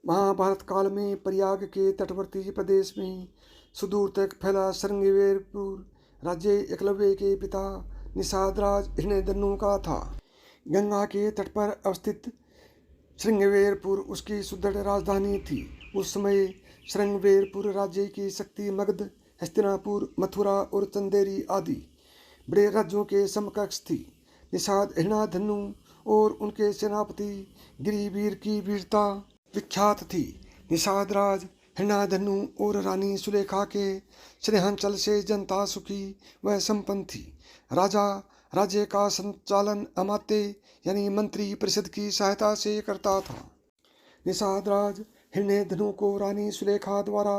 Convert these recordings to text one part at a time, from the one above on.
महाभारत काल में प्रयाग के तटवर्ती प्रदेश में सुदूर तक फैला श्रृंगवेरपुर राज्य एकलव्य के पिता निषादराज हिरण्यधनु का था। गंगा के तट पर अवस्थित श्रृंगवेरपुर उसकी सुदृढ़ राजधानी थी। उस समय श्रृंगवेरपुर राज्य की शक्ति मगध, हस्तिनापुर, मथुरा और चंदेरी आदि बड़े राज्यों के समकक्ष थी। निषाद हिरण्यधनु और उनके सेनापति गिरिवीर की वीरता विख्यात थी। निषाद राज हिरण्यधनु और रानी सुलेखा के स्नेहांचल से जनता सुखी व संपन्न थी। राजा राज्य का संचालन अमात्य यानी मंत्री परिषद की सहायता से करता था। निषाद राज हिरण्यधनु को रानी सुलेखा द्वारा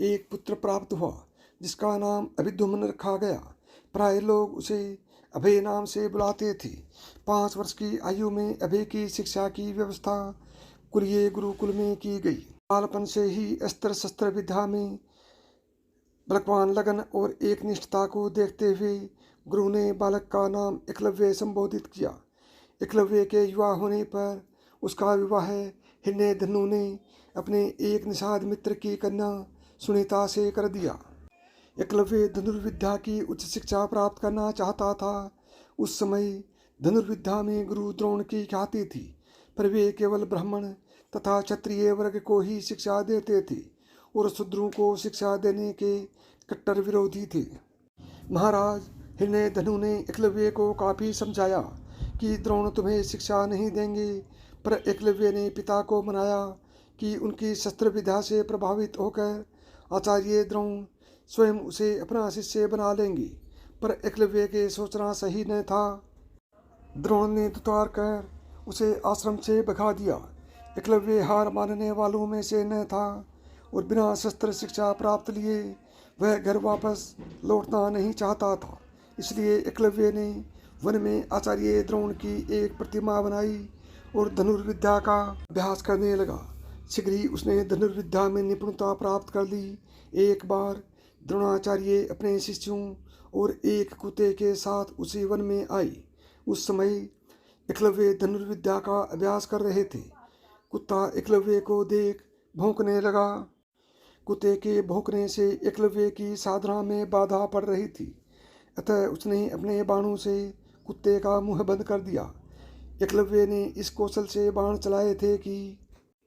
एक पुत्र प्राप्त हुआ जिसका नाम अभिद्युम्न रखा गया। प्राय लोग उसे अभय नाम से बुलाते थे। 5 वर्ष की आयु में अभय की शिक्षा की व्यवस्था कुलीय गुरुकुल में की गई। बालपन से ही अस्त्र शस्त्र विद्या में बलवान लगन और एक निष्ठता को देखते हुए गुरु ने बालक का नाम एकलव्य संबोधित किया। एकलव्य के युवा होने पर उसका विवाह हिरण्यधनु ने अपने एक निषाद मित्र की कन्या सुनीता से कर दिया। एकलव्य धनुर्विद्या की उच्च शिक्षा प्राप्त करना चाहता था। उस समय धनुर्विद्या में गुरु द्रोण की ख्याति थी, पर वे केवल ब्राह्मण तथा क्षत्रिय वर्ग को ही शिक्षा देते थे और शूद्रों को शिक्षा देने के कट्टर विरोधी थे। महाराज हिरण्यधनु ने एकलव्य को काफी समझाया कि द्रोण तुम्हें शिक्षा नहीं देंगे, पर एकलव्य ने पिता को मनाया कि उनकी शस्त्र विद्या से प्रभावित होकर आचार्य द्रोण स्वयं उसे अपना शिष्य बना लेंगे। पर एकलव्य के सोचना सही न था। द्रोण ने दुतार कर उसे आश्रम से भगा दिया। एकलव्य हार मानने वालों में से न था और बिना शस्त्र शिक्षा प्राप्त लिए वह घर वापस लौटना नहीं चाहता था। इसलिए एकलव्य ने वन में आचार्य द्रोण की एक प्रतिमा बनाई और धनुर्विद्या का अभ्यास करने लगा। शीघ्र ही उसने धनुर्विद्या में निपुणता प्राप्त कर ली। एक बार द्रोणाचार्य अपने शिष्यों और एक कुत्ते के साथ उसी वन में आए। उस समय एकलव्य धनुर्विद्या का अभ्यास कर रहे थे। कुत्ता एकलव्य को देख भौंकने लगा। कुत्ते के भौंकने से एकलव्य की साधना में बाधा पड़ रही थी, अतः उसने अपने बाणों से कुत्ते का मुंह बंद कर दिया। एकलव्य ने इस कौशल से बाण चलाए थे कि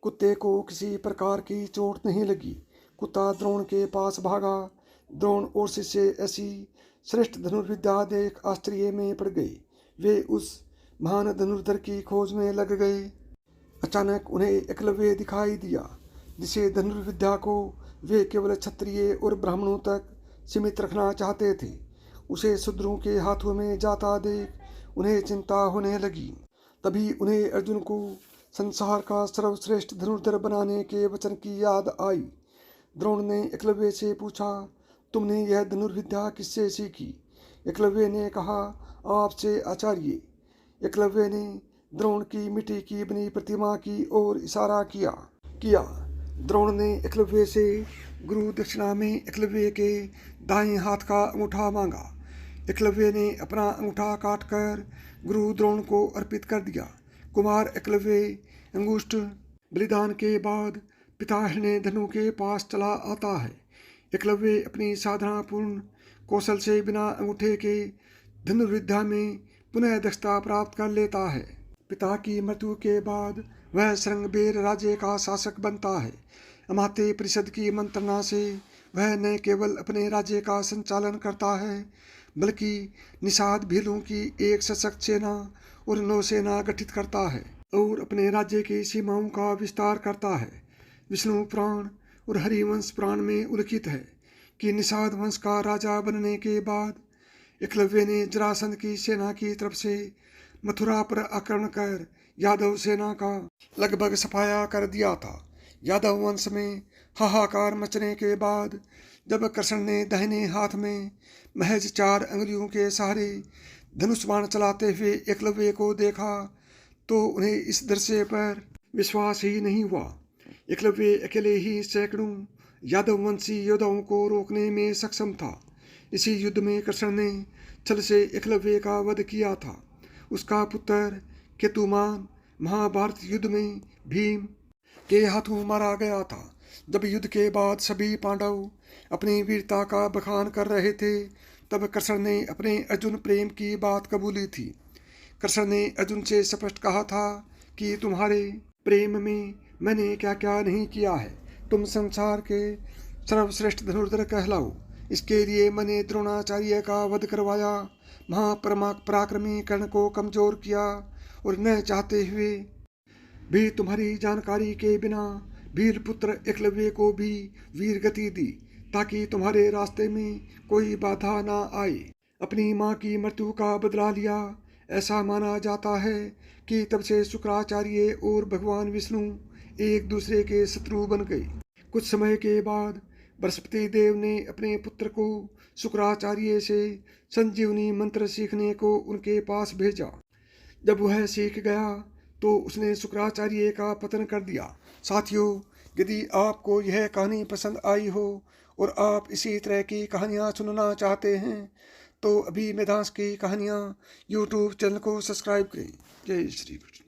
कुत्ते को किसी प्रकार की चोट नहीं लगी। कुत्ता द्रोण के पास भागा। द्रोण और शिष्य ऐसी श्रेष्ठ धनुर्विद्या देख आश्चर्य में पड़ गए। वे उस महान धनुर्धर की खोज में लग गए। अचानक उन्हें एकलव्य दिखाई दिया, जिसे धनुर्विद्या को वे केवल क्षत्रिय और ब्राह्मणों तक सीमित रखना चाहते थे। उसे शूद्रों के हाथों में जाता देख उन्हें चिंता होने लगी। तभी उन्हें अर्जुन को संसार का सर्वश्रेष्ठ धनुर्धर बनाने के वचन की याद आई। द्रोण ने एकलव्य से पूछा, तुमने यह धनुर्विद्या किससे सीखी? एकलव्य ने कहा, आपसे आचार्य। एकलव्य ने द्रोण की मिट्टी की बनी प्रतिमा की ओर इशारा किया। द्रोण ने एकलव्य से गुरु दक्षिणा में एकलव्य के दाएं हाथ का अंगूठा मांगा। एकलव्य ने अपना अंगूठा काटकर गुरु द्रोण को अर्पित कर दिया। कुमार एकलव्य अंगुष्ठ बलिदान के बाद पिता हिरण्यधनु के पास चला आता है। एकलव्य अपनी साधनापूर्ण कौशल से बिना अंगूठे के धनुर्विद्या में पुनः दक्षता प्राप्त कर लेता है। पिता की मृत्यु के बाद वह श्रृंगवेर राज्य का शासक बनता है। अमात्य परिषद की मंत्रणा से वह न केवल अपने राज्य का संचालन करता है, बल्कि निषाद भीलों की एक सशक्त सेना और नौसेना गठित करता है और अपने राज्य की सीमाओं का विस्तार करता है। विष्णु पुराण और हरिवंश पुराण में उल्लिखित है कि निषाद वंश का राजा बनने के बाद एकलव्य ने जरासंध की सेना की तरफ से मथुरा पर आक्रमण कर यादव सेना का लगभग सफाया कर दिया था। यादव वंश में हाहाकार मचने के बाद जब कृष्ण ने दाहिने हाथ में महज 4 अंगुलियों के सहारे धनुष बाण चलाते हुए एकलव्य को देखा तो उन्हें इस दृश्य पर विश्वास ही नहीं हुआ। एकलव्य अकेले ही सैकड़ों यादववंशी योद्धाओं को रोकने में सक्षम था। इसी युद्ध में कृष्ण ने छल से एकलव्य का वध किया था। उसका पुत्र केतुमान महाभारत युद्ध में भीम के हाथों मारा गया था। जब युद्ध के बाद सभी पांडव अपनी वीरता का बखान कर रहे थे, तब कृष्ण ने अपने अर्जुन प्रेम की बात कबूली थी। कृष्ण ने अर्जुन से स्पष्ट कहा था कि तुम्हारे प्रेम में मैंने क्या क्या नहीं किया है। तुम संसार के सर्वश्रेष्ठ धनुर्धर कहलाओ। इसके लिए मैंने द्रोणाचार्य का वध करवाया, महापराक्रमी कर्ण को कमजोर किया और न चाहते हुए भी तुम्हारी जानकारी के बिना वीर पुत्र एकलव्य को भी वीर गति दी, ताकि तुम्हारे रास्ते में कोई बाधा ना आए। अपनी माँ की मृत्यु का बदला लिया। ऐसा माना जाता है कि तब से शुक्राचार्य और भगवान विष्णु एक दूसरे के शत्रु बन गए। कुछ समय के बाद बृहस्पति देव ने अपने पुत्र को शुक्राचार्य से संजीवनी मंत्र सीखने को उनके पास भेजा। जब वह सीख गया तो उसने शुक्राचार्य का पतन कर दिया। साथियों, यदि आपको यह कहानी पसंद आई हो और आप इसी तरह की कहानियाँ सुनना चाहते हैं तो अभी मेधांश की कहानियाँ यूट्यूब चैनल को सब्सक्राइब करें। जय श्री कृष्ण।